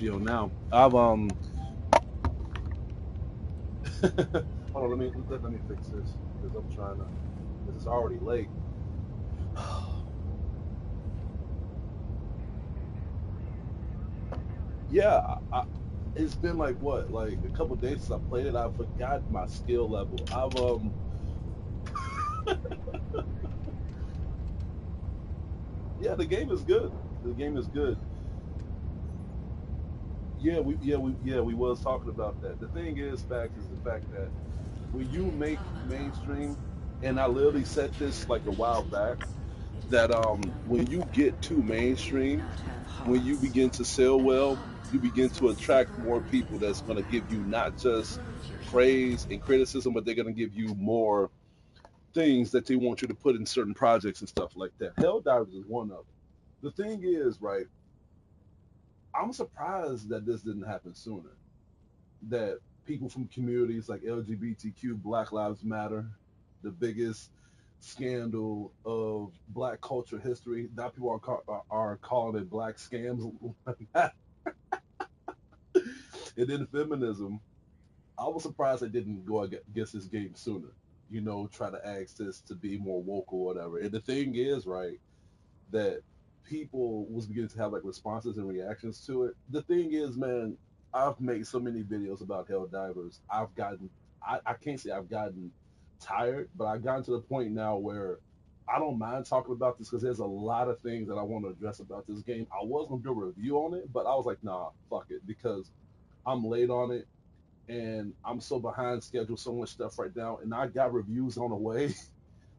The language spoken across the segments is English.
Yo, now I've hold on, let me fix this because I'm trying to because it's already late. Yeah, it's been like what, like a couple days since I played it. I forgot my skill level. Yeah, the game is good. The game is good. We was talking about that. The thing is, fact is the fact that when you make mainstream, and I literally said this like a while back, that when you get too mainstream, when you begin to sell well, you begin to attract more people that's going to give you not just praise and criticism, but they're going to give you more things that they want you to put in certain projects and stuff like that. Helldivers is one of them. The thing is, right, I'm surprised that this didn't happen sooner. That people from communities like LGBTQ, Black Lives Matter, the biggest scandal of Black culture history. Now people are calling it Black scams, and then feminism. I was surprised they didn't go against this game sooner. You know, try to ask this to be more woke or whatever. And the thing is, right, that people was beginning to have like responses and reactions to it. The thing is, man, I've made so many videos about Helldivers. I can't say I've gotten tired, but I've gotten to the point now where I don't mind talking about this because there's a lot of things that I want to address about this game. I was gonna do a review on it, but I was like, nah, fuck it, because I'm late on it and I'm so behind schedule, so much stuff right now, and I got reviews on the way,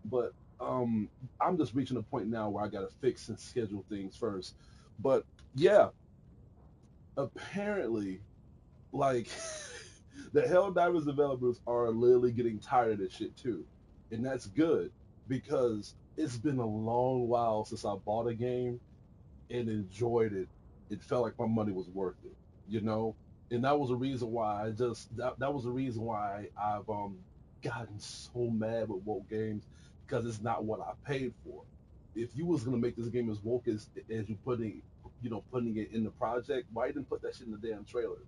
but um, I'm just reaching a point now where I got to fix and schedule things first. But yeah, apparently, like the Helldivers developers are literally getting tired of this shit too, and that's good because it's been a long while since I bought a game and enjoyed it. It felt like my money was worth it, you know. And that was the reason why that was the reason why I've gotten so mad with woke games because it's not what I paid for. If you was gonna make this game as woke as putting it in the project, why you didn't put that shit in the damn trailers?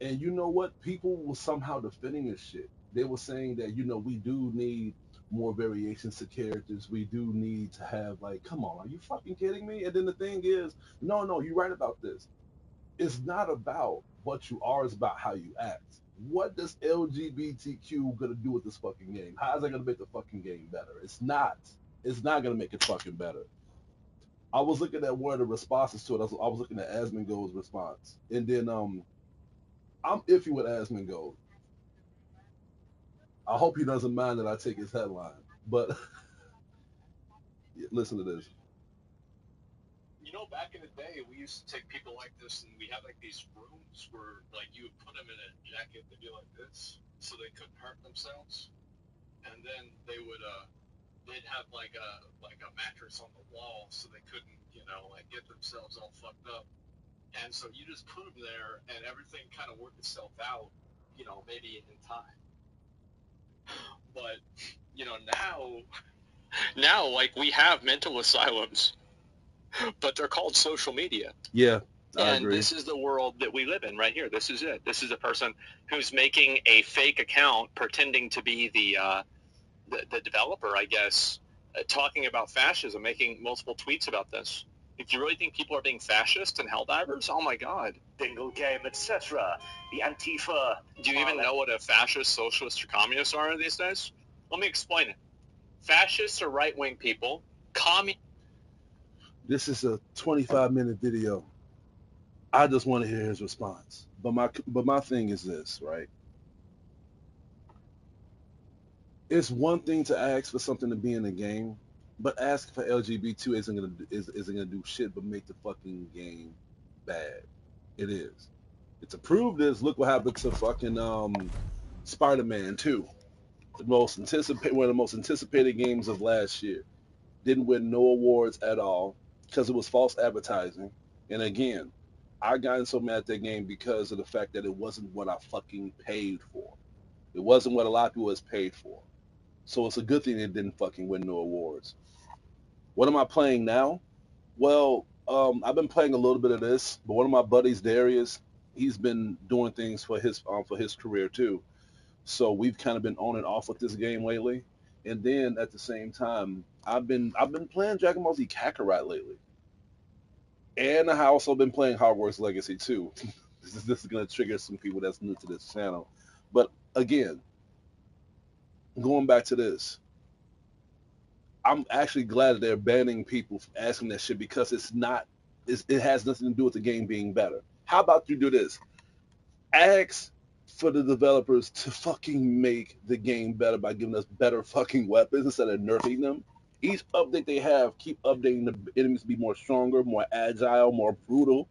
And you know what? People were somehow defending this shit. They were saying that, we do need more variations to characters. We do need to have, like, come on, are you fucking kidding me? And then the thing is, no, you're right about this. It's not about what you are, it's about how you act. What does LGBTQ gonna do with this fucking game? How is that gonna make the fucking game better? It's not. It's not gonna make it fucking better. I was looking at one of the responses to it. I was looking at Asmongold's response, and then I'm iffy with Asmongold. I hope he doesn't mind that I take his headline. But listen to this. Now, like, we have mental asylums, but they're called social media. Yeah, I And agree. this is the world that we live in right here. This is it. This is a person who's making a fake account, pretending to be the developer, I guess, talking about fascism, making multiple tweets about this. If you really think people are being fascist and Helldivers, oh my god. Bingo game, etc. The Antifa. Do you even know what a fascist, socialist, or communist are these days? Let me explain it. Fascists are right-wing people. This is a 25-minute video. I just want to hear his response. But my thing is this, right? It's one thing to ask for something to be in the game, but asking for LGBT isn't gonna do shit but make the fucking game bad. It is. To prove this, look what happened to fucking Spider-Man 2. One of the most anticipated games of last year. Didn't win no awards at all because it was false advertising. And again, I got so mad at that game because of the fact that it wasn't what I fucking paid for. It wasn't what a lot of people has paid for. So it's a good thing it didn't fucking win no awards. What am I playing now? Well, I've been playing a little bit of this, but one of my buddies, Darius, he's been doing things for his career too. So we've kind of been on and off with this game lately. And then at the same time, I've been playing Dragon Ball Z Kakarot lately, and I also been playing Hogwarts Legacy too. This is gonna trigger some people that's new to this channel, but again, going back to this, I'm actually glad that they're banning people from asking that shit because it has nothing to do with the game being better. How about you do this? Ask for the developers to fucking make the game better by giving us better fucking weapons instead of nerfing them. Each update they have, keep updating the enemies to be more stronger, more agile, more brutal,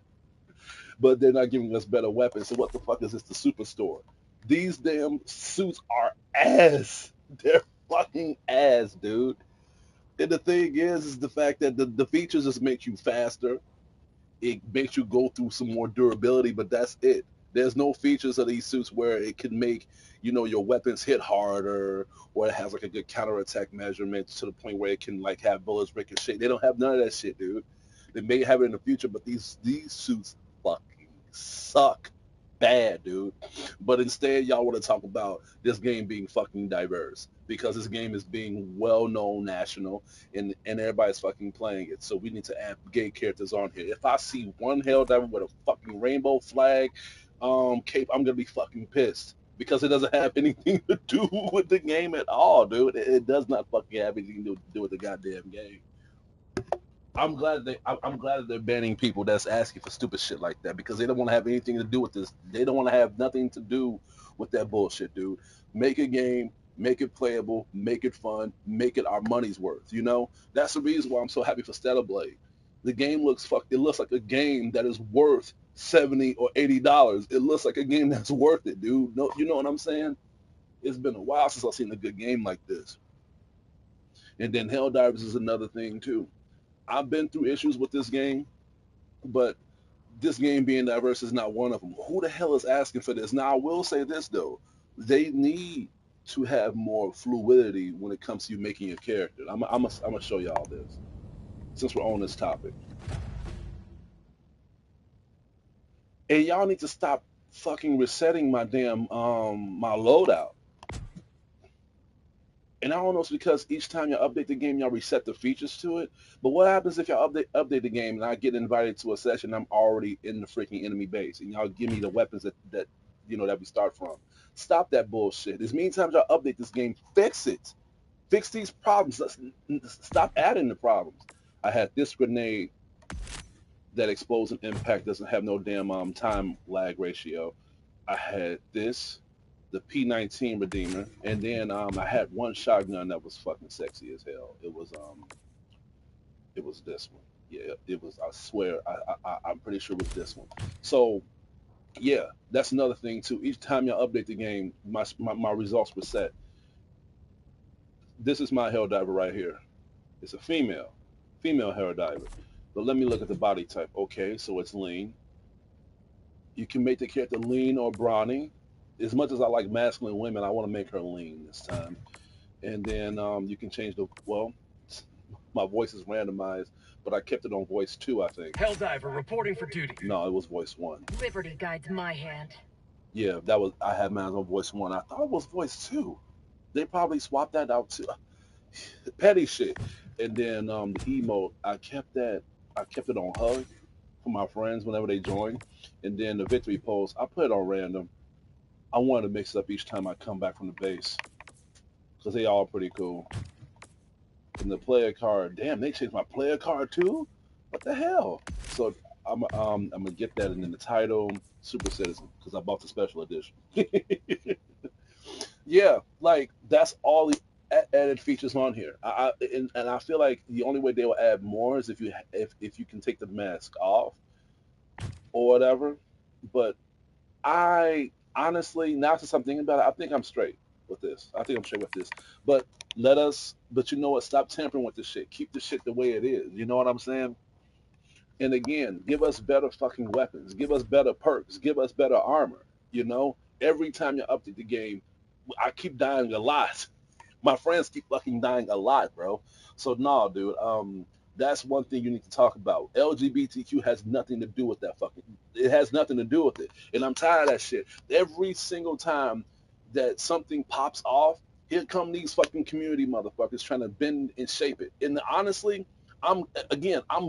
but they're not giving us better weapons. So what the fuck is this, the superstore? These damn suits are ass. They're fucking ass, dude. And the thing is the fact that the features just make you faster. It makes you go through some more durability, but that's it. There's no features of these suits where it can make, your weapons hit harder, or it has like a good counterattack measurement to the point where it can like have bullets ricochet. They don't have none of that shit, dude. They may have it in the future, but these suits fucking suck bad, dude. But instead, y'all want to talk about this game being fucking diverse because this game is being well known national and everybody's fucking playing it. So we need to add gay characters on here. If I see one Helldiver with a fucking rainbow flag cape, I'm gonna be fucking pissed because it doesn't have anything to do with the game at all, dude. It does not fucking have anything to do with the goddamn game. I'm glad that they're banning people that's asking for stupid shit like that because they don't want to have anything to do with this. They don't want to have nothing to do with that bullshit, dude. Make a game, make it playable, make it fun, make it our money's worth. That's the reason why I'm so happy for Stellar Blade. The game it looks like a game that is worth $70 or $80. It looks like a game that's worth it, dude. No, you know what I'm saying? It's been a while since I've seen a good game like this. And then Helldivers is another thing too. I've been through issues with this game, but this game being diverse is not one of them. Who the hell is asking for this? Now, I will say this, though. They need to have more fluidity when it comes to you making a character. I'm gonna show y'all this, since we're on this topic. And y'all need to stop fucking resetting my damn my loadout. And I don't know if it's because each time y'all update the game, y'all reset the features to it. But what happens if y'all update the game and I get invited to a session, I'm already in the freaking enemy base, and y'all give me the weapons that we start from? Stop that bullshit. As many times y'all update this game, fix it. Fix these problems. Stop adding the problems. I had this grenade that explodes and impact doesn't have no damn time lag ratio. I had this, the P19 Redeemer, and then I had one shotgun that was fucking sexy as hell. It was this one. Yeah, it was. I swear, I'm pretty sure it was this one. So yeah, that's another thing too. Each time y'all update the game, my results were set. This is my Helldiver right here. It's a female Helldiver. But let me look at the body type. Okay, so it's lean. You can make the character lean or brawny. As much as I like masculine women, I want to make her lean this time. And then you can change my voice is randomized, but I kept it on voice 2, I think. Helldiver reporting for duty. No, it was voice 1. Liberty guides my hand. Yeah, I had mine on voice 1. I thought it was voice 2. They probably swapped that out too. Petty shit. And then the emote, I kept it on hug for my friends whenever they join. And then the victory pose, I put it on random. I wanted to mix it up each time I come back from the base because they all pretty cool. And the player card, damn, they changed my player card too. What the hell? So I'm gonna get that, and then the title, Super Citizen, because I bought the special edition. Yeah, like that's all the added features on here. And I feel like the only way they will add more is if you can take the mask off or whatever. But I honestly, now since I'm thinking about it, I think I'm straight with this. I think I'm straight with this. But but you know what? Stop tampering with this shit. Keep the shit the way it is. You know what I'm saying? And again, give us better fucking weapons. Give us better perks. Give us better armor. Every time you update the game, I keep dying a lot. My friends keep fucking dying a lot, bro. So nah, dude. That's one thing you need to talk about. LGBTQ has nothing to do with that fucking. It has nothing to do with it, and I'm tired of that shit. Every single time that something pops off, here come these fucking community motherfuckers trying to bend and shape it. And honestly, I'm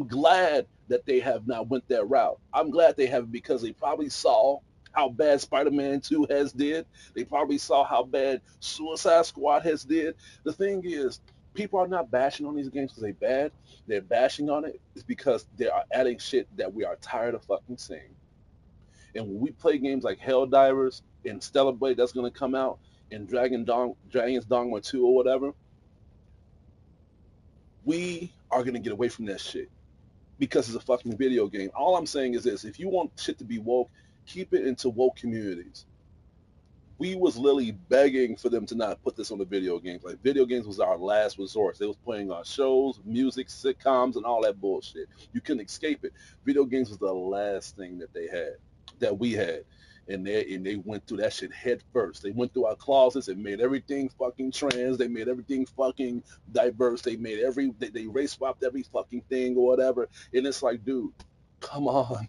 glad that they have not went that route. I'm glad they have because they probably saw how bad Spider-Man 2 has did. They probably saw how bad Suicide Squad has did. The thing is, people are not bashing on these games because they bad. They're bashing on it is because they are adding shit that we are tired of fucking seeing. And when we play games like Helldivers and Stellar Blade that's gonna come out and Dragon's Dogma 2 or whatever, we are gonna get away from that shit because it's a fucking video game. All I'm saying is this: if you want shit to be woke, keep it into woke communities. We was literally begging for them to not put this on the video games. Like video games was our last resort. They was playing on shows, music, sitcoms, and all that bullshit. You couldn't escape it. Video games was the last thing that they had, that we had. And they went through that shit head first. They went through our closets and made everything fucking trans. They made everything fucking diverse. They race swapped every fucking thing or whatever. And it's like, dude, come on,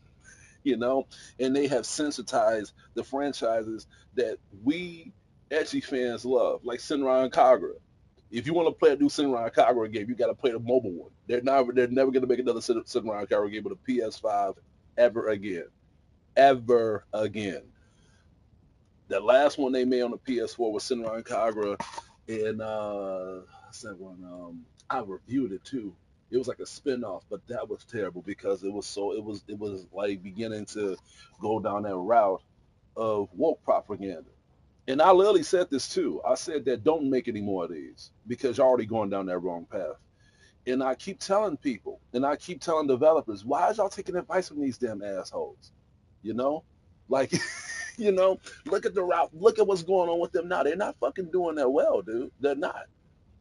you know, and they have sensitized the franchises that we edgy fans love, like Senran and Kagura. If you want to play a new Senran and Kagura game, you got to play the mobile one. They're never going to make another Senran and Kagura game with a PS5 ever again, ever again. The last one they made on the PS4 was Senran and Kagura, and what's that one? I reviewed it too. It was like a spin-off, but that was terrible because it was like beginning to go down that route of woke propaganda. And I literally said this too. I said that don't make any more of these because you're already going down that wrong path. And I keep telling people, and I keep telling developers, why is y'all taking advice from these damn assholes? You know, like, look at the route, look at what's going on with them now. They're not fucking doing that well, dude. They're not.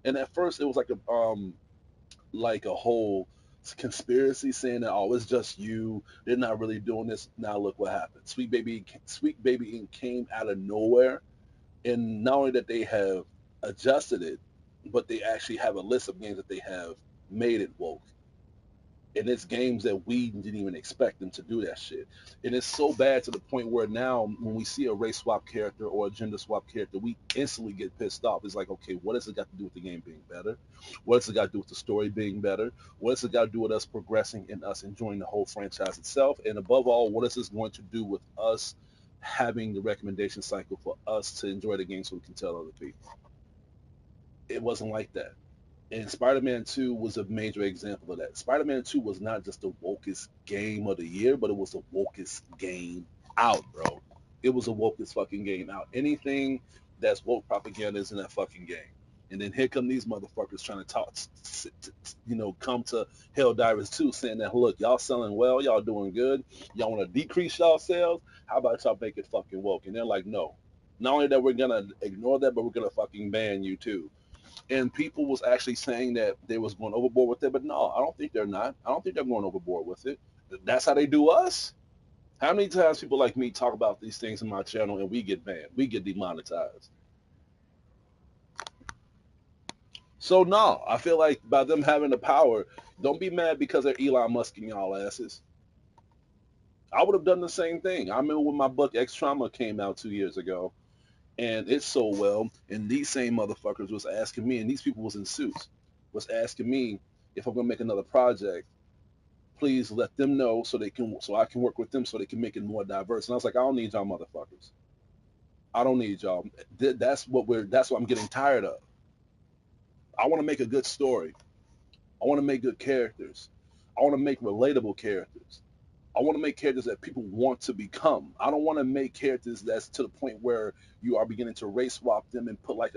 And at first, it was like a whole conspiracy saying that oh it's just you, they're not really doing this. Now look what happened. Sweet Baby Inc came out of nowhere, and not only that they have adjusted it, but they actually have a list of games that they have made it woke, and it's games that we didn't even expect them to do that shit. And it's so bad to the point where now when we see a race swap character or a gender swap character, we instantly get pissed off. It's like, okay, what has it got to do with the game being better? What has it got to do with the story being better? What has it got to do with us progressing and us enjoying the whole franchise itself? And above all, what is this going to do with us having the recommendation cycle for us to enjoy the game so we can tell other people? It wasn't like that. And Spider-Man 2 was a major example of that. Spider-Man 2 was not just the wokest game of the year, but it was the wokest game out, bro. It was the wokest fucking game out. Anything that's woke propaganda is in that fucking game. And then here come these motherfuckers trying to talk, come to Helldivers 2 saying that, look, y'all selling well, y'all doing good. Y'all want to decrease y'all sales? How about y'all make it fucking woke? And they're like, no. Not only that we're going to ignore that, but we're going to fucking ban you too. And people was actually saying that they was going overboard with it, but no, I don't think they're not. I don't think they're going overboard with it. That's how they do us. How many times people like me talk about these things in my channel and we get banned, we get demonetized? So no, I feel like by them having the power, don't be mad because they're Elon Musk and y'all asses. I would have done the same thing. I remember when my book X Trauma came out 2 years ago, and it sold well, and these same motherfuckers was asking me, and these people was in suits, was asking me if I'm gonna make another project, please let them know so I can work with them so they can make it more diverse. And I was like, I don't need y'all motherfuckers. I don't need y'all. That's what I'm getting tired of. I want to make a good story. I want to make good characters. I want to make relatable characters. I want to make characters that people want to become. I don't want to make characters that's to the point where you are beginning to race swap them and put like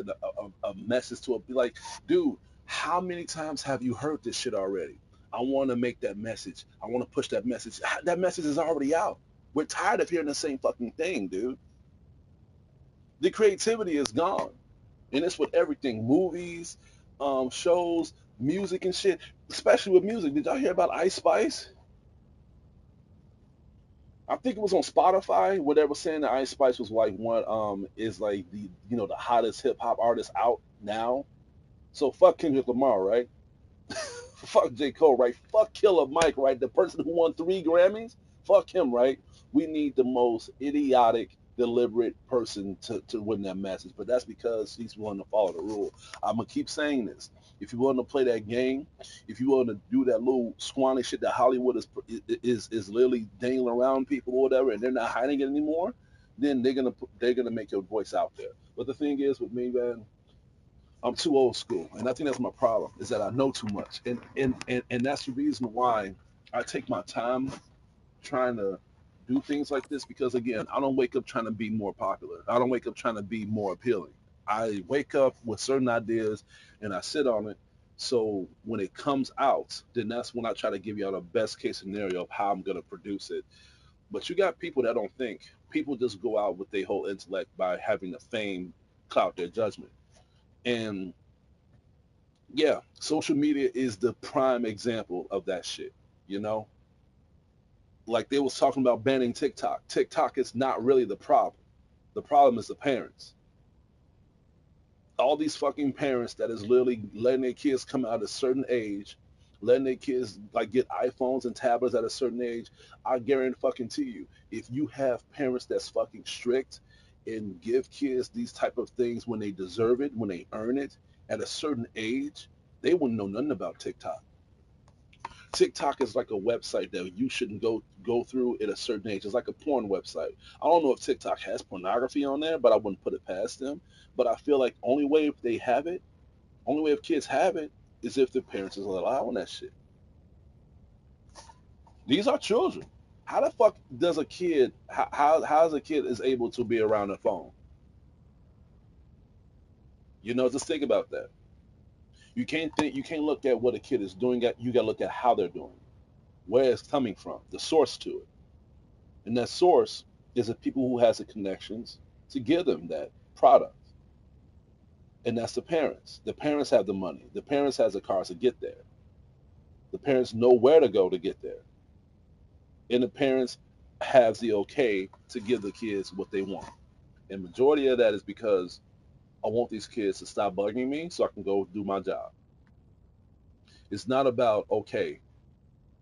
a message to it. Be like, dude, how many times have you heard this shit already? I want to make that message. I want to push that message. That message is already out. We're tired of hearing the same fucking thing, dude. The creativity is gone. And it's with everything, movies, shows, music and shit, especially with music. Did y'all hear about Ice Spice? I think it was on Spotify where they were saying that Ice Spice was like one is like the hottest hip hop artist out now. So fuck Kendrick Lamar, right? Fuck J. Cole, right? Fuck Killer Mike, right? The person who won 3 Grammys? Fuck him, right? We need the most idiotic, deliberate person to win that message. But that's because he's willing to follow the rule. I'm going to keep saying this. If you're willing to play that game, if you're willing to do that little squanny shit that Hollywood is literally dangling around people or whatever, and they're not hiding it anymore, then they're gonna make your voice out there. But the thing is with me, man, I'm too old school, and I think that's my problem is that I know too much, and that's the reason why I take my time trying to do things like this because again, I don't wake up trying to be more popular. I don't wake up trying to be more appealing. I wake up with certain ideas and I sit on it. So when it comes out, then that's when I try to give y'all the best case scenario of how I'm gonna produce it. But you got people that don't think. People just go out with their whole intellect by having the fame cloud their judgment. And yeah, social media is the prime example of that shit. You know, like they was talking about banning TikTok. TikTok is not really the problem. The problem is the parents. All these fucking parents that is literally letting their kids come out at a certain age, letting their kids like get iPhones and tablets at a certain age. I guarantee fucking to you, if you have parents that's fucking strict and give kids these type of things when they deserve it, when they earn it at a certain age, they wouldn't know nothing about TikTok. TikTok is like a website that you shouldn't go through at a certain age. It's like a porn website. I don't know if TikTok has pornography on there, but I wouldn't put it past them. But I feel like only way if they have it, only way if kids have it, is if the parents is allowing that shit. These are children. How the fuck does a kid? How's a kid is able to be around a phone? You know, just think about that. You can't look at what a kid is doing. You got to look at how they're doing, where it's coming from, the source to it. And that source is the people who has the connections to give them that product. And that's the parents. The parents have the money. The parents has the cars to get there. The parents know where to go to get there. And the parents have the okay to give the kids what they want. And majority of that is because I want these kids to stop bugging me so I can go do my job. It's not about, okay,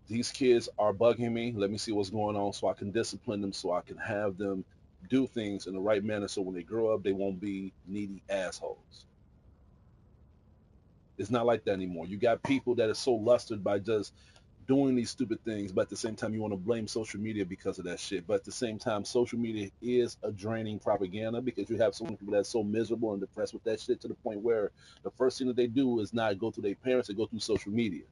these kids are bugging me. Let me see what's going on so I can discipline them, so I can have them do things in the right manner so when they grow up, they won't be needy assholes. It's not like that anymore. You got people that are so lustered by just doing these stupid things, but at the same time, you want to blame social media because of that shit. But at the same time, social media is a draining propaganda because you have so many people that's so miserable and depressed with that shit to the point where the first thing that they do is not go through their parents, they go through social media.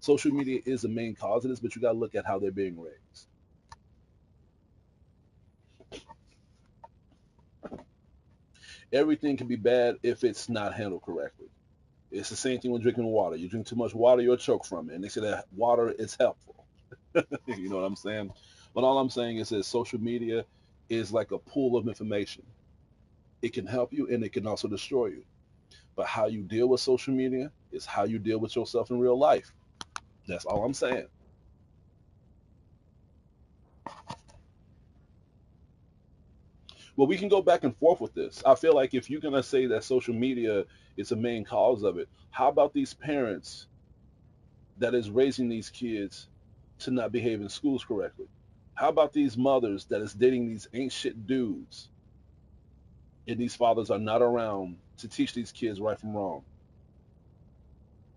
Social media is the main cause of this, but you got to look at how they're being raised. Everything can be bad if it's not handled correctly. It's the same thing with drinking water. You drink too much water, you'll choke from it. And they say that water is helpful. You know what I'm saying? But all I'm saying is that social media is like a pool of information. It can help you and it can also destroy you. But how you deal with social media is how you deal with yourself in real life. That's all I'm saying. Well, we can go back and forth with this. I feel like if you're going to say that social media is the main cause of it, how about these parents that is raising these kids to not behave in schools correctly? How about these mothers that is dating these ain't shit dudes and these fathers are not around to teach these kids right from wrong?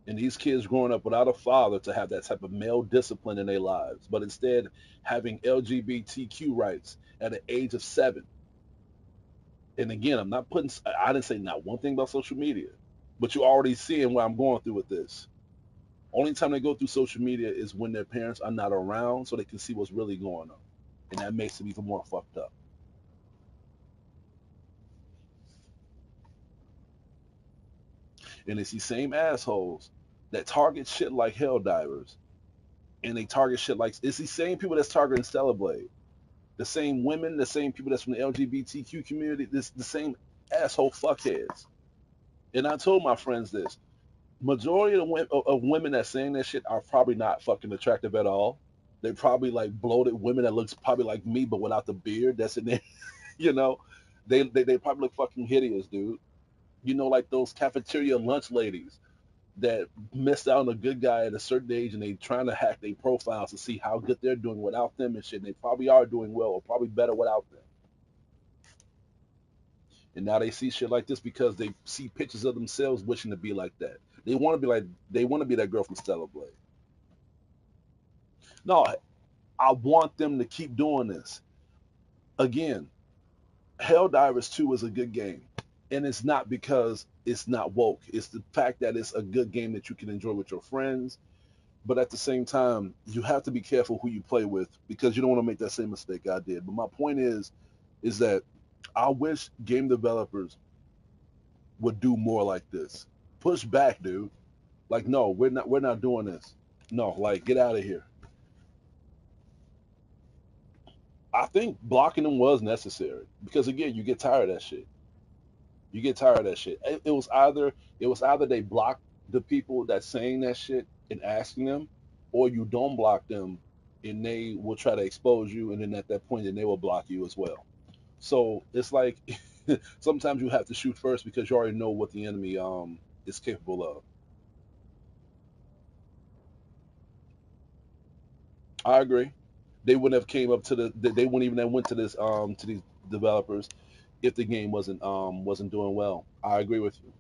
And these kids growing up without a father to have that type of male discipline in their lives, but instead having LGBTQ rights at the age of 7. And again, I didn't say not one thing about social media, but you're already seeing what I'm going through with this. Only time they go through social media is when their parents are not around so they can see what's really going on. And that makes it even more fucked up. And it's these same assholes that target shit like Helldivers. And they target shit like it's these same people that's targeting Stellar Blade. The same women, the same people that's from the LGBTQ community, the same asshole fuckheads. And I told my friends this. Majority of women that saying that shit are probably not fucking attractive at all. They're probably like bloated women that looks probably like me but without the beard that's in there. You know, they probably look fucking hideous, dude. You know, like those cafeteria lunch ladies. that missed out on a good guy at a certain age, and they trying to hack their profiles to see how good they're doing without them and shit. And they probably are doing well, or probably better without them. And now they see shit like this because they see pictures of themselves wishing to be like that. They want to be that girl from Stellar Blade. No, I want them to keep doing this. Again, Helldivers 2 is a good game. And it's not because it's not woke. It's the fact that it's a good game that you can enjoy with your friends. But at the same time, you have to be careful who you play with because you don't want to make that same mistake I did. But my point is that I wish game developers would do more like this. Push back, dude. Like, no, we're not doing this. No, like, get out of here. I think blocking them was necessary because again, you get tired of that shit. You get tired of that shit. It was either they block the people that's saying that shit and asking them, or you don't block them and they will try to expose you, and then at that point, then they will block you as well. So it's like sometimes you have to shoot first because you already know what the enemy is capable of. I agree. They wouldn't have came up to they wouldn't even have went to this to these developers if the game wasn't doing well. I agree with you.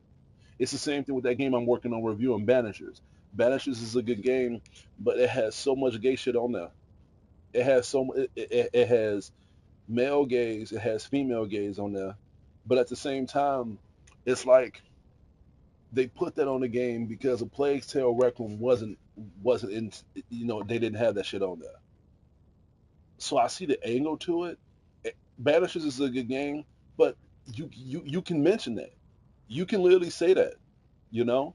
It's the same thing with that game I'm working on reviewing, Banishers. Banishers is a good game, but it has so much gay shit on there. It has it has male gays, it has female gays on there, but at the same time, it's like they put that on the game because a Plague's Tale Requiem wasn't in, they didn't have that shit on there. So I see the angle to it. Banishers is a good game, but you can mention that. You can literally say that, you know.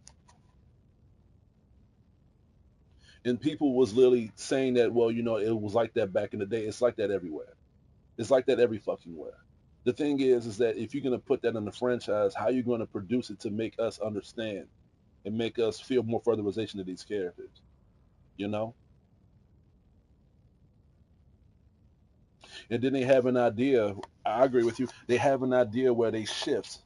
And people was literally saying that, well, it was like that back in the day. It's like that everywhere. It's like that every fucking where. The thing is that if you're gonna put that in the franchise, how are you gonna produce it to make us understand and make us feel more furtherization of these characters? You know? And then they have an idea. I agree with you. They have an idea where they shift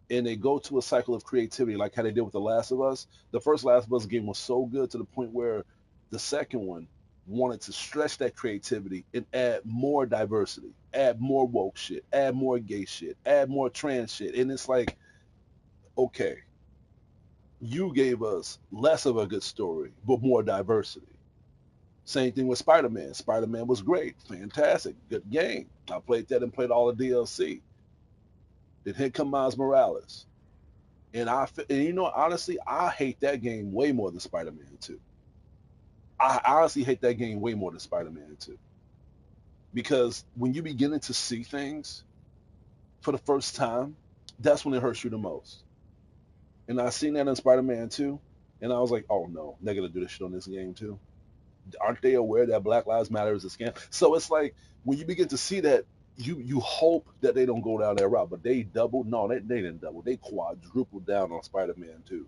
and they go to a cycle of creativity, like how they did with The Last of Us. The first Last of Us game was so good to the point where the second one wanted to stretch that creativity and add more diversity, add more woke shit, add more gay shit, add more trans shit. And it's like, okay, you gave us less of a good story, but more diversity. Same thing with Spider-Man. Spider-Man was great, fantastic, good game. I played that and played all the DLC. Then here come Miles Morales. Honestly, I hate that game way more than Spider-Man 2. I honestly hate that game way more than Spider-Man 2. Because when you beginning to see things for the first time, that's when it hurts you the most. And I seen that in Spider-Man 2, and I was like, oh no, they're gonna do this shit on this game too. Aren't they aware that Black Lives Matter is a scam? So it's like when you begin to see that, you hope that they don't go down that route, but they doubled. No, they didn't double. They quadrupled down on Spider-Man 2,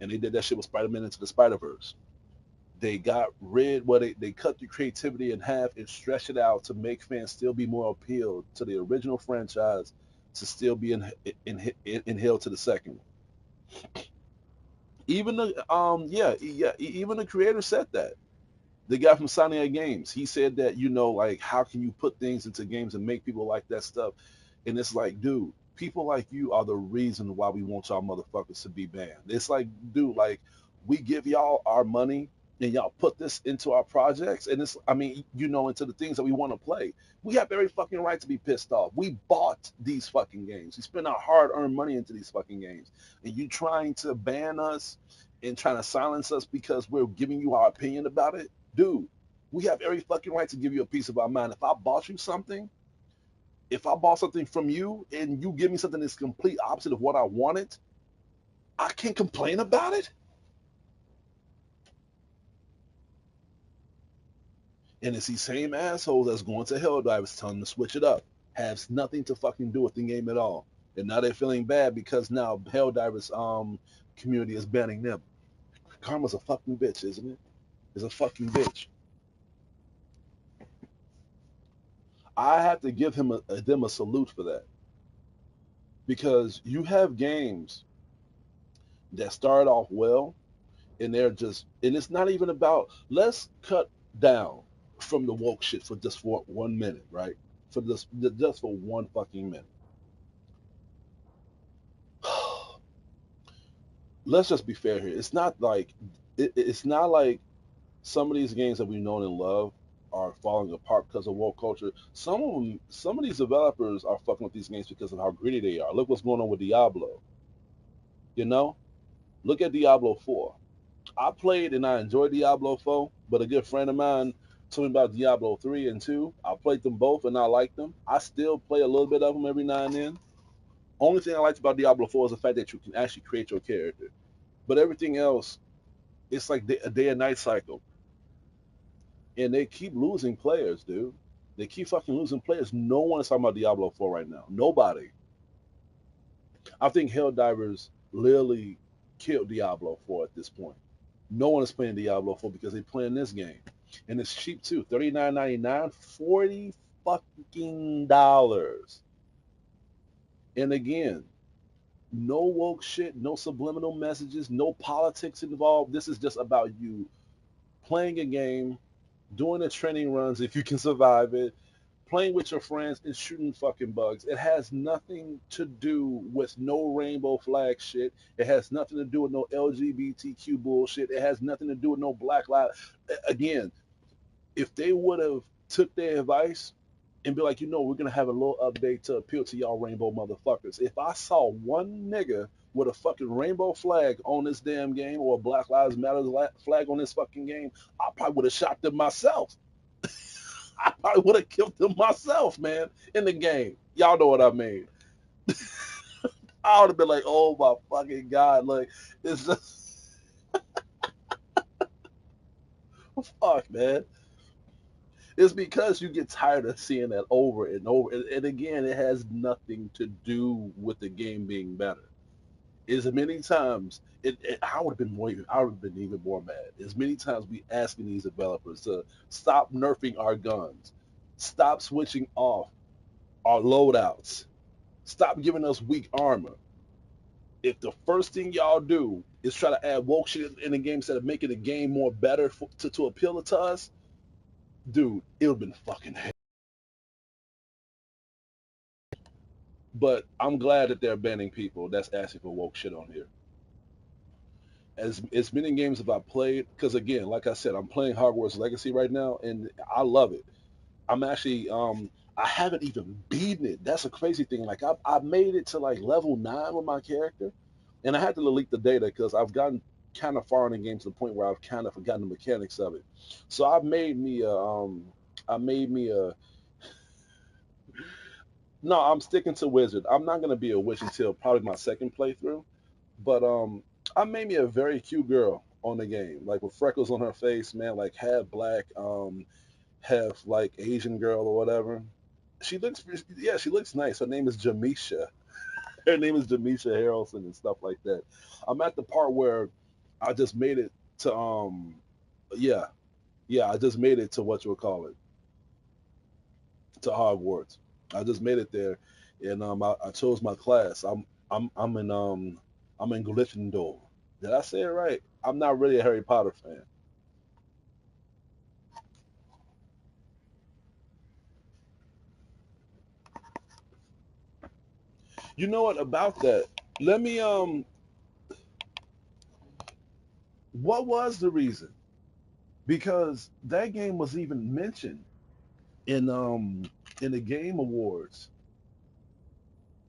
and they did that shit with Spider-Man into the Spider-Verse. They got rid, well, they cut the creativity in half and stretched it out to make fans still be more appealed to the original franchise, to still be inhaled to the second one. Even the even the creator said that. The guy from Sonic Games, he said that, like, how can you put things into games and make people like that stuff? And it's like, dude, people like you are the reason why we want y'all motherfuckers to be banned. It's like, dude, like, we give y'all our money and y'all put this into our projects, and it's, I mean, into the things that we want to play. We have every fucking right to be pissed off. We bought these fucking games. We spent our hard-earned money into these fucking games, and you trying to ban us and trying to silence us because we're giving you our opinion about it, dude. We have every fucking right to give you a piece of our mind. If I bought something from you and you give me something that's complete opposite of what I wanted, I can't complain about it. And it's these same assholes that's going to Helldivers telling them to switch it up. Has nothing to fucking do with the game at all. And now they're feeling bad because now Helldivers community is banning them. Karma's a fucking bitch, isn't it? It's a fucking bitch. I have to give them a salute for that. Because you have games that started off well, and and it's not even about, let's cut down from the woke shit for just for 1 minute, right? For just for one fucking minute. Let's just be fair here. It's not like some of these games that we've known and love are falling apart because of woke culture. Some of these developers are fucking with these games because of how greedy they are. Look what's going on with Diablo. You know, look at Diablo 4. I played and I enjoyed Diablo 4, but a good friend of mine told me about Diablo 3 and 2. I played them both and I liked them. I still play a little bit of them every now and then. Only thing I liked about Diablo 4 is the fact that you can actually create your character. But everything else, it's like a day and night cycle. And they keep losing players, dude. They keep fucking losing players. No one is talking about Diablo 4 right now. Nobody. I think Helldivers literally killed Diablo 4 at this point. No one is playing Diablo 4 because they're playing this game. And it's cheap too. $39.99, $40 fucking dollars. And again, no woke shit, no subliminal messages, no politics involved. This is just about you playing a game, doing the training runs if you can survive it, playing with your friends and shooting fucking bugs. It has nothing to do with no rainbow flag shit. It has nothing to do with no LGBTQ bullshit. It has nothing to do with no black lives. Again, if they would have took their advice and be like, we're gonna have a little update to appeal to y'all rainbow motherfuckers. If I saw one nigga with a fucking rainbow flag on this damn game or a Black Lives Matter flag on this fucking game, I probably would have shot them myself. I probably would have killed them myself, man, in the game. Y'all know what I mean. I would have been like, oh my fucking God. Like, it's just, fuck, man. It's because you get tired of seeing that over and over. And again, it has nothing to do with the game being better. As many times, I would have been I would have been even more mad. As many times we asking these developers to stop nerfing our guns, stop switching off our loadouts, stop giving us weak armor. If the first thing y'all do is try to add woke shit in the game instead of making the game more better to appeal to us, dude, it would have been fucking hell. But I'm glad that they're banning people that's asking for woke shit on here. As many games as I've played, because again, like I said, I'm playing Hogwarts Legacy right now, and I love it. I'm actually, I haven't even beaten it. That's a crazy thing. Like I made it to like level 9 with my character, and I had to delete the data because I've gotten kind of far in the game to the point where I've kind of forgotten the mechanics of it. So I made me a, no, I'm sticking to wizard. I'm not gonna be a witch until probably my second playthrough. But I made me a very cute girl on the game, like with freckles on her face, man, like half black, half like Asian girl or whatever. She looks, yeah, she looks nice. Her name is Jamisha. Her name is Jamisha Harrelson and stuff like that. I'm at the part where I just made it to yeah, yeah, I just made it to what you would call it, to Hogwarts. I just made it there, and I chose my class. I'm in Gryffindor. Did I say it right? I'm not really a Harry Potter fan. You know what about that? Let me what was the reason? Because that game was even mentioned in the game awards.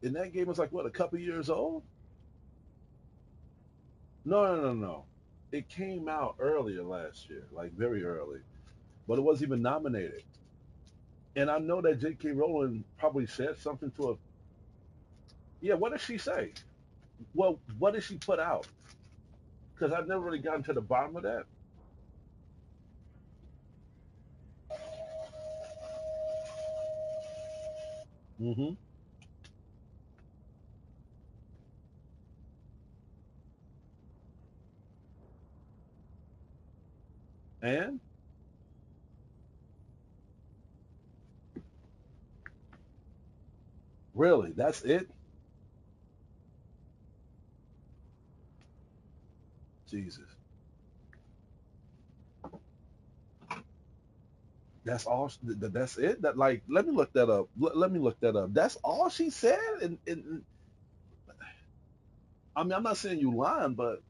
And that game was like what, a couple years old? No, no, no, no. It came out earlier last year, like very early, but it wasn't even nominated. And I know that J.K. Rowling probably said something to her. Yeah, what did she say? Well, what did she put out? Because I've never really gotten to the bottom of that. Mm-hmm. And really, that's it. Jesus. That's all. That's it. That like. Let me look that up. Let me look that up. That's all she said. And I mean, I'm not saying you lying, but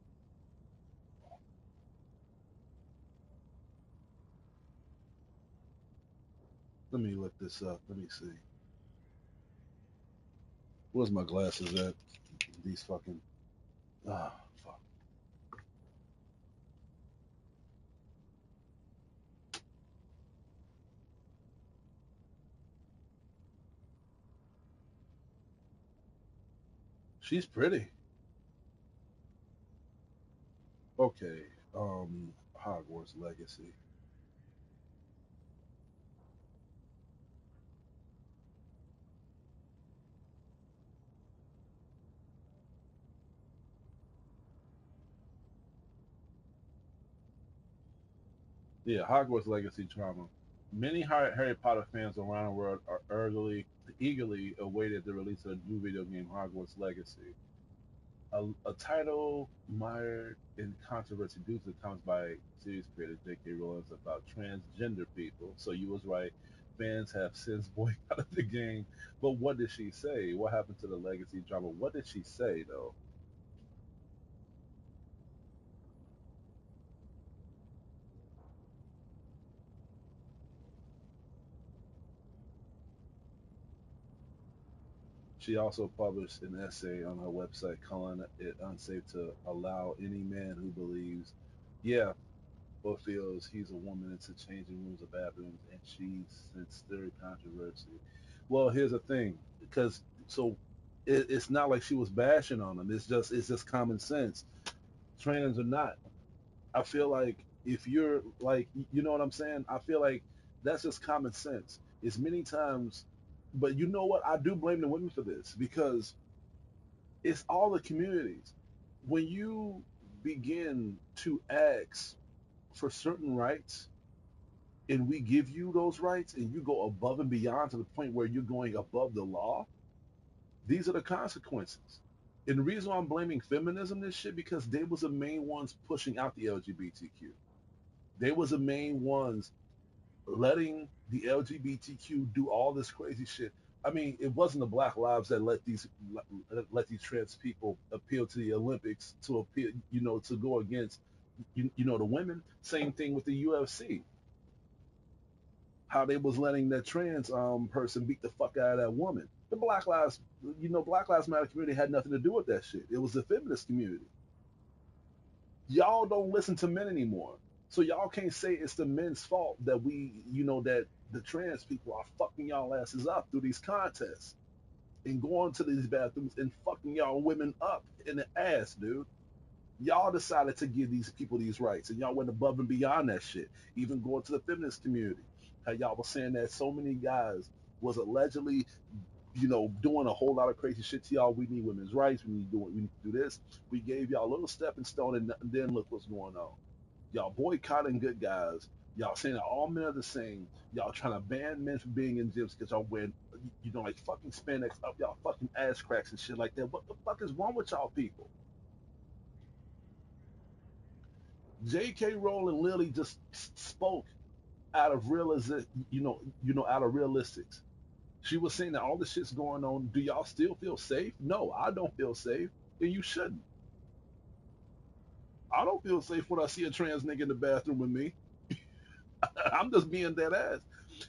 let me look this up. Let me see. Where's my glasses at? These fucking. Ah, fuck. She's pretty. Okay. Hogwarts Legacy. Yeah, Hogwarts Legacy trauma. Many Harry Potter fans around the world are eagerly awaited the release of a new video game, Hogwarts Legacy. A title mired in controversy due to comments by series creator J.K. Rowling about transgender people. So you was right. Fans have since boycotted the game. But what did she say? What happened to the legacy drama? What did she say though? She also published an essay on her website calling it unsafe to allow any man who believes, yeah, or feels he's a woman into changing rooms or bathrooms, and she stirred controversy. Well, here's the thing, because so it's not like she was bashing on them. It's just common sense. Trans or not, I feel like if you're like, you know what I'm saying? I feel like that's just common sense. It's many times, but you know what? I do blame the women for this because it's all the communities. When you begin to ask for certain rights and we give you those rights and you go above and beyond to the point where you're going above the law, these are the consequences. And the reason why I'm blaming feminism this shit because they was the main ones pushing out the LGBTQ. They was the main ones letting the LGBTQ do all this crazy shit. I mean, it wasn't the Black Lives that let these trans people appeal to the Olympics to appeal, to go against, the women. Same thing with the UFC. How they was letting that trans person beat the fuck out of that woman. The Black Lives Matter community had nothing to do with that shit. It was the feminist community. Y'all don't listen to men anymore. So y'all can't say it's the men's fault that that the trans people are fucking y'all asses up through these contests and going to these bathrooms and fucking y'all women up in the ass, dude. Y'all decided to give these people these rights and y'all went above and beyond that shit, even going to the feminist community. How y'all was saying that so many guys was allegedly, doing a whole lot of crazy shit to y'all. We need women's rights. We need to do this. We gave y'all a little stepping stone, and then look what's going on. Y'all boycotting good guys. Y'all saying that all men are the same. Y'all trying to ban men from being in gyms because y'all wearing, like fucking spandex up y'all fucking ass cracks and shit like that. What the fuck is wrong with y'all people? J.K. Rowling literally just spoke out of out of realistics. She was saying that all the shit's going on. Do y'all still feel safe? No, I don't feel safe, and you shouldn't. I don't feel safe when I see a trans nigga in the bathroom with me. I'm just being dead ass.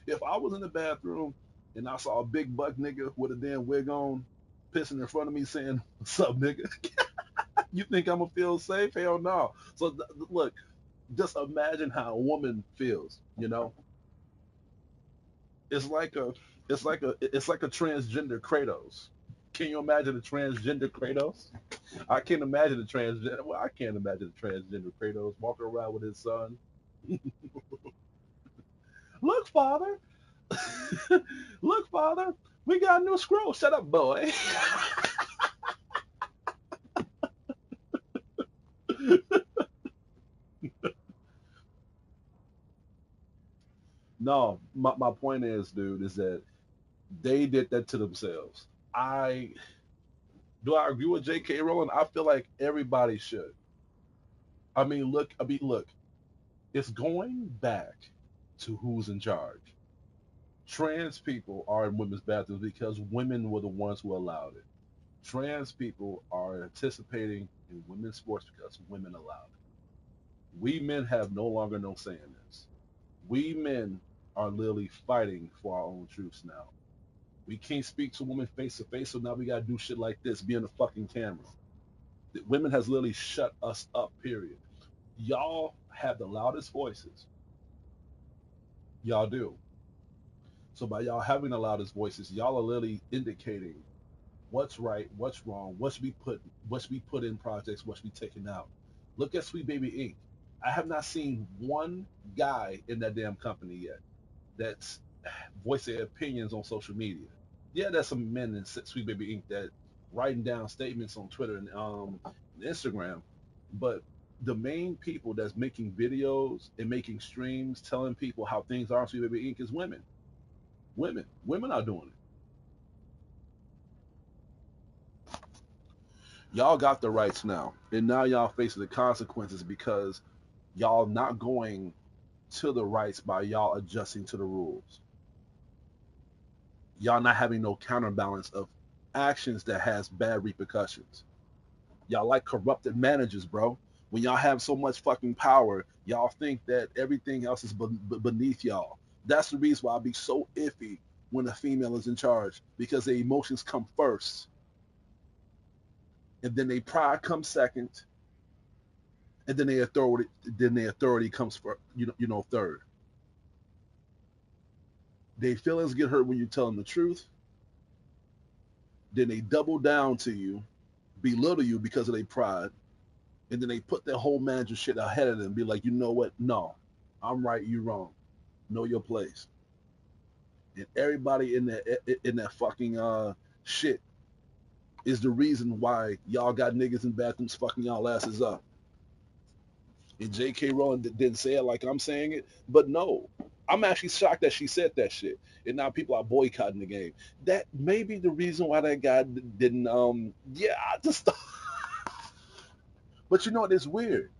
If I was in the bathroom and I saw a big buck nigga with a damn wig on, pissing in front of me saying, "What's up, nigga?" You think I'm gonna feel safe? Hell no. So look, just imagine how a woman feels. It's like a, it's like a transgender Kratos. Can you imagine a transgender Kratos? I can't imagine a transgender. Well, I can't imagine a transgender Kratos walking around with his son. Look, father. Look, father. We got a new scroll. Shut up, boy. No, my point is, dude, is that they did that to themselves. I agree with J.K. Rowling. I feel like everybody should. look. It's going back to who's in charge. Trans people are in women's bathrooms because women were the ones who allowed it. Trans people are anticipating in women's sports because women allowed it. We men have no longer no say in this. We men are literally fighting for our own truths now. We can't speak to women face to face, so now we gotta do shit like this, be on the fucking camera. The women has literally shut us up, period. Y'all have the loudest voices. Y'all do. So by y'all having the loudest voices, y'all are literally indicating what's right, what's wrong, what should be put in projects, what should be taken out. Look at Sweet Baby Inc. I have not seen one guy in that damn company yet that's voicing their opinions on social media. Yeah, there's some men in Sweet Baby Inc. that writing down statements on Twitter and Instagram, but the main people that's making videos and making streams telling people how things are on Sweet Baby Inc. is women. Women are doing it. Y'all got the rights now, and now y'all facing the consequences because y'all not going to the rights by y'all adjusting to the rules. Y'all not having no counterbalance of actions that has bad repercussions. Y'all like corrupted managers, bro. When y'all have so much fucking power, y'all think that everything else is beneath y'all. That's the reason why I be so iffy when a female is in charge because their emotions come first, and then their pride comes second, and then their authority comes for third. Their feelings get hurt when you tell them the truth. Then they double down to you, belittle you because of their pride, and then they put their whole manager shit ahead of them and be like, you know what? No, I'm right, you wrong. Know your place. And everybody in that fucking shit is the reason why y'all got niggas in bathrooms fucking y'all asses up. And J.K. Rowling didn't say it like I'm saying it, but no, I'm actually shocked that she said that shit. And now people are boycotting the game. That may be the reason why that guy didn't. Yeah, I just. But you know what? It's weird.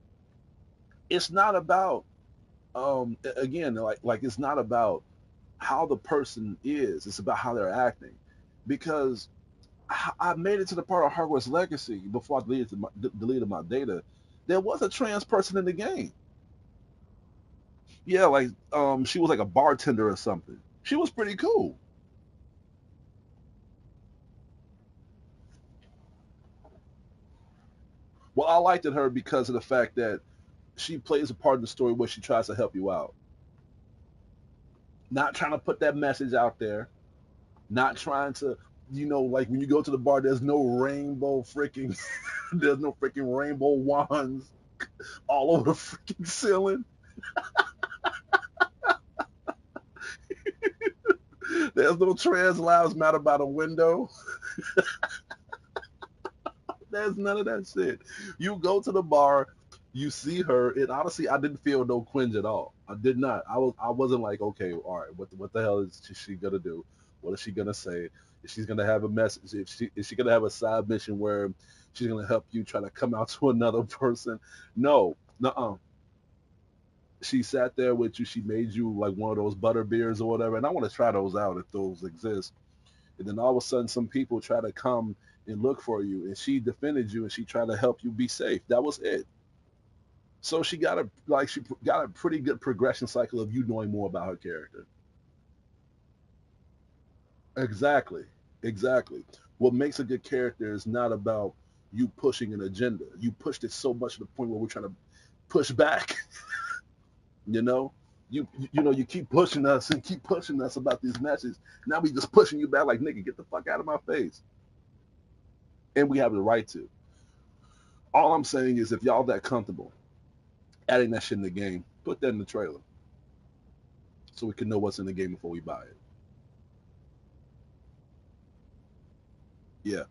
It's not about again like it's not about how the person is. It's about how they're acting. Because I made it to the part of Hogwarts Legacy before I deleted my data. There was a trans person in the game. Yeah, like she was like a bartender or something. She was pretty cool. Well, I liked her because of the fact that she plays a part in the story where she tries to help you out. Not trying to put that message out there. Not trying to, like when you go to the bar, there's no rainbow freaking, there's no freaking rainbow wands all over the freaking ceiling. There's no trans lives matter by the window. There's none of that shit. You go to the bar, you see her, and honestly, I didn't feel no cringe at all. I did not. I wasn't like, okay, all right, what the hell is she gonna do? What is she gonna say? Is she gonna have a message? Is she gonna have a side mission where she's gonna help you try to come out to another person? No, no. She sat there with you. She made you like one of those butter beers or whatever, and I want to try those out if those exist. And then all of a sudden, some people try to come and look for you, and she defended you, and she tried to help you be safe. That was it. So she got a pretty good progression cycle of you knowing more about her character. Exactly, exactly. What makes a good character is not about you pushing an agenda. You pushed it so much to the point where we're trying to push back. you know, you keep pushing us and keep pushing us about these matches. Now we just pushing you back like nigga, get the fuck out of my face. And we have the right to. All I'm saying is if y'all that comfortable adding that shit in the game, put that in the trailer so we can know what's in the game before we buy it. Yeah.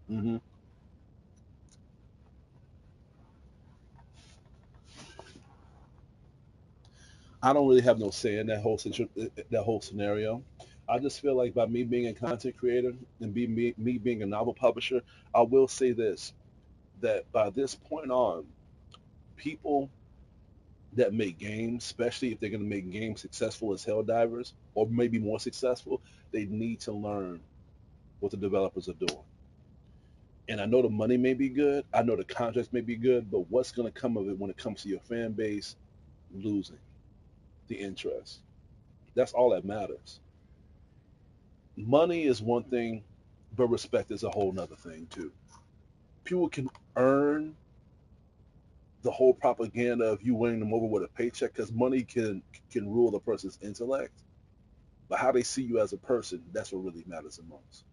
hmm I don't really have no say in that whole scenario. I just feel like by me being a content creator and me being a novel publisher, I will say this that by this point on, people that make games, especially if they're going to make games successful as Helldivers, or maybe more successful, they need to learn what the developers are doing. And I know the money may be good, I know the contracts may be good, but what's going to come of it when it comes to your fan base losing the interest? That's all that matters. Money is one thing, but respect is a whole nother thing too. People can earn the whole propaganda of you winning them over with a paycheck because money can rule the person's intellect, but how they see you as a person, that's what really matters the most.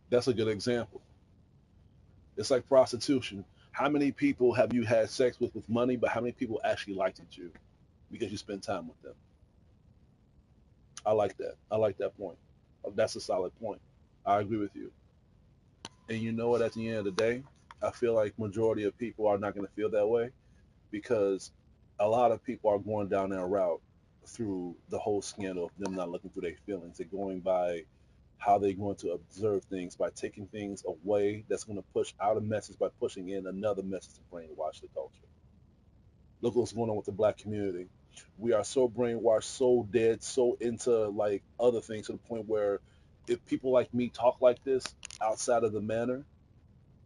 That's a good example. It's like prostitution. How many people have you had sex with money, but how many people actually liked you because you spend time with them? I like that. I like that point. That's a solid point. I agree with you. And you know what? At the end of the day, I feel like majority of people are not going to feel that way because a lot of people are going down that route through the whole scandal of them not looking through their feelings. They're going by how they're going to observe things by taking things away that's going to push out a message by pushing in another message to brainwash the culture. Look what's going on with the black community. We are so brainwashed, so dead, so into like other things to the point where if people like me talk like this outside of the manner,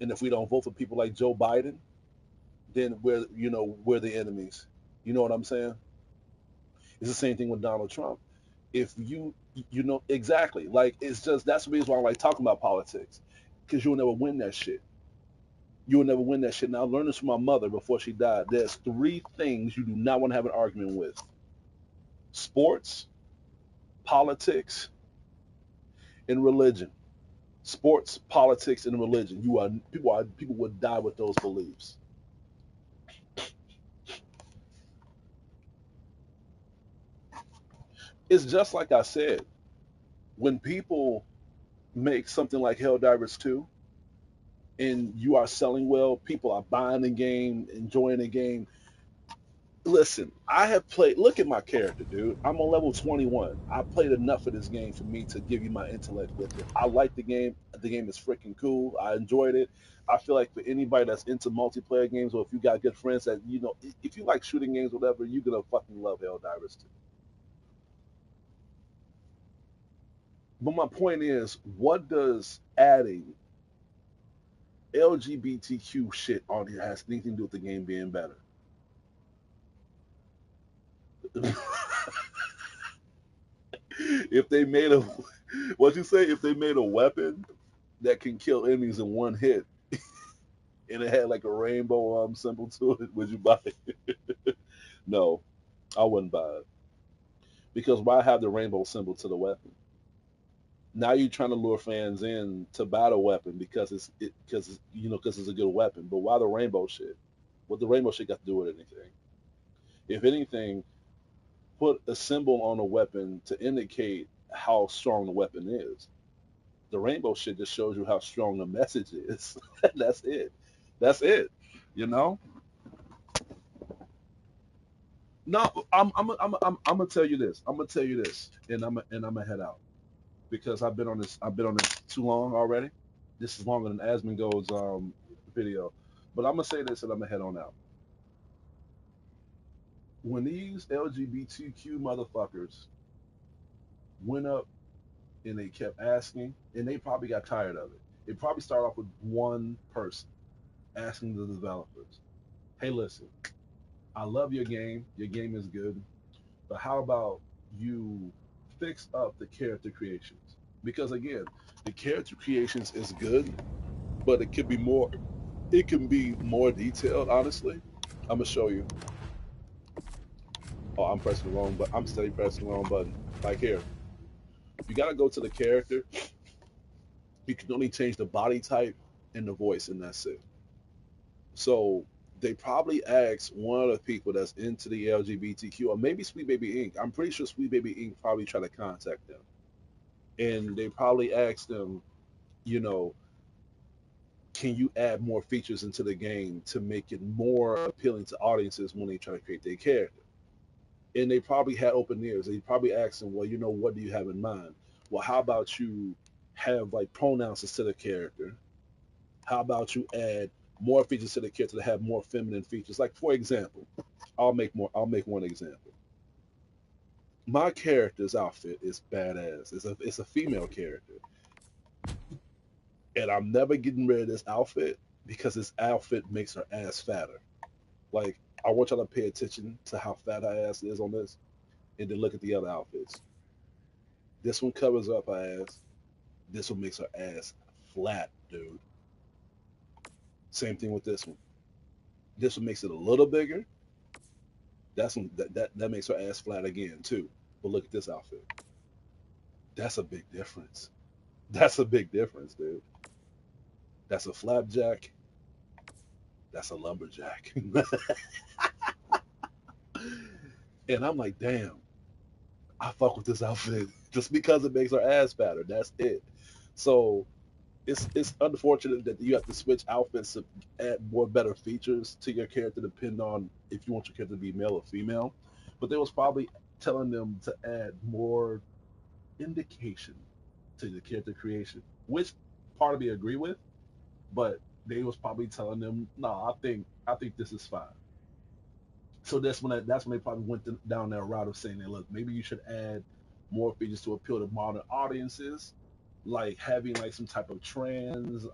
and if we don't vote for people like Joe Biden, then we're the enemies. You know what I'm saying? It's the same thing with Donald Trump. If you know exactly, like it's just that's the reason why I like talking about politics, because you'll never win that shit. You will never win that shit. Now I learned this from my mother before she died. There's three things you do not want to have an argument with: sports, politics, and religion. Sports, politics, and religion. People would die with those beliefs. It's just like I said. When people make something like Helldivers 2 and you are selling well, people are buying the game, enjoying the game. Listen, I have played, look at my character, dude. I'm on level 21. I played enough of this game for me to give you my intellect with it. I like the game. The game is freaking cool. I enjoyed it. I feel like for anybody that's into multiplayer games or if you got good friends that, if you like shooting games or whatever, you're going to fucking love Helldivers too. But my point is, what does adding LGBTQ shit on here has anything to do with the game being better? If they made a, what you say? If they made a weapon that can kill enemies in one hit, and it had like a rainbow symbol to it, would you buy it? No, I wouldn't buy it because why have the rainbow symbol to the weapon? Now you're trying to lure fans in to buy the weapon because it's a good weapon. But why the rainbow shit? What the rainbow shit got to do with anything? If anything, put a symbol on a weapon to indicate how strong the weapon is. The rainbow shit just shows you how strong the message is. That's it. That's it. You know? No, I'm gonna tell you this. I'm gonna tell you this, and I'm gonna head out because I've been on this too long already. This is longer than Asmongold's video, but I'm gonna say this and I'm gonna head on out. When these LGBTQ motherfuckers went up and they kept asking, and they probably got tired of it. It probably started off with one person asking the developers, "Hey, listen, I love your game. Your game is good, but how about you fix up the character creations? Because again, the character creations is good, but it could be more. It can be more detailed. Honestly, I'm gonna show you. Oh, I'm pressing the wrong, but I'm steady pressing the wrong button. Like here, you gotta go to the character. You can only change the body type and the voice, and that's it. So they probably asked one of the people that's into the LGBTQ, or maybe Sweet Baby Inc. I'm pretty sure Sweet Baby Inc. probably tried to contact them, and they probably asked them, you know, can you add more features into the game to make it more appealing to audiences when they try to create their character? And they probably had open ears. They probably asked them, well, what do you have in mind? Well, how about you have like pronouns instead of character? How about you add more features to the character to have more feminine features? Like for example, I'll make one example. My character's outfit is badass. It's a female character, and I'm never getting rid of this outfit because this outfit makes her ass fatter. Like I want y'all to pay attention to how fat her ass is on this, and then look at the other outfits. This one covers up her ass. This one makes her ass flat, dude. Same thing with this one. This one makes it a little bigger. That makes her ass flat again too. But look at this outfit. That's a big difference. That's a big difference, dude. That's a flapjack. That's a lumberjack. And I'm like, damn, I fuck with this outfit just because it makes her ass fatter. That's it. So it's unfortunate that you have to switch outfits to add more better features to your character, depending on if you want your character to be male or female. But they was probably telling them to add more indication to the character creation, which part of me agree with, but they was probably telling them, no, I think this is fine. So that's when they probably went down that route of saying, look, maybe you should add more features to appeal to modern audiences, like having like some type of trans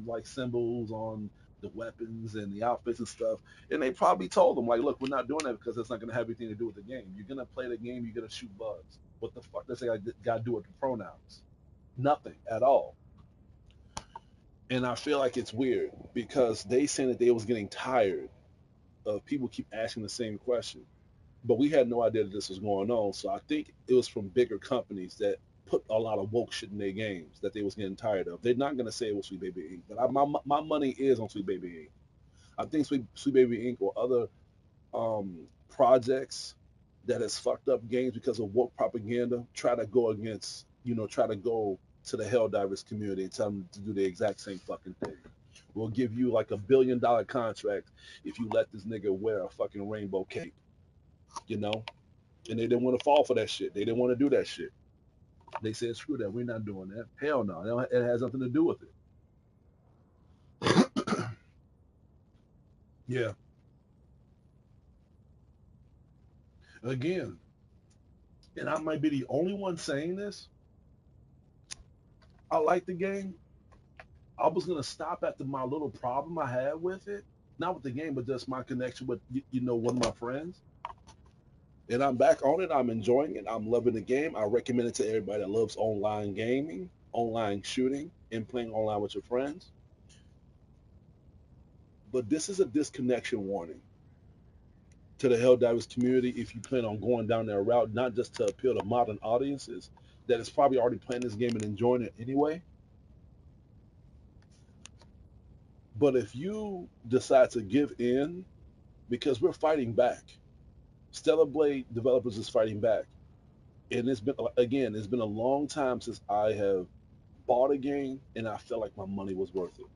like symbols on the weapons and the outfits and stuff. And they probably told them like, look, we're not doing that because it's not going to have anything to do with the game. You're going to play the game, you're going to shoot bugs. What the fuck does that got to do with the pronouns? Nothing at all. And I feel like it's weird because they saying that they was getting tired of people keep asking the same question, but we had no idea that this was going on. So I think it was from bigger companies that put a lot of woke shit in their games that they was getting tired of. They're not gonna say it was Sweet Baby Inc. But my money is on Sweet Baby Inc. I think Sweet Baby Inc. or other projects that has fucked up games because of woke propaganda try to go against, try to go to the Helldivers community and tell them to do the exact same fucking thing. We'll give you like $1 billion contract if you let this nigga wear a fucking rainbow cape, you know? And they didn't want to fall for that shit. They didn't want to do that shit. They said, screw that. We're not doing that. Hell no. It has nothing to do with it. Yeah. Again, and I might be the only one saying this. I like the game. I was going to stop at my little problem I had with it. Not with the game, but just my connection with, one of my friends. And I'm back on it. I'm enjoying it. I'm loving the game. I recommend it to everybody that loves online gaming, online shooting, and playing online with your friends. But this is a disconnection warning to the Helldivers community if you plan on going down that route, not just to appeal to modern audiences that is probably already playing this game and enjoying it anyway. But if you decide to give in, because we're fighting back, Stellar Blade developers is fighting back. And it's been a long time since I have bought a game and I felt like my money was worth it.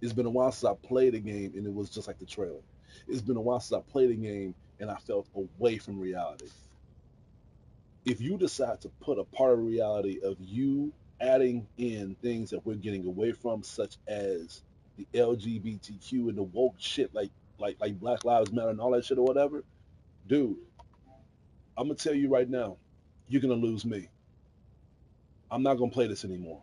It's been a while since I played a game and it was just like the trailer. It's been a while since I played a game and I felt away from reality. If you decide to put a part of reality of you adding in things that we're getting away from, such as the LGBTQ and the woke shit, like Black Lives Matter and all that shit or whatever, dude, I'm gonna tell you right now, you're gonna lose me. I'm not gonna play this anymore.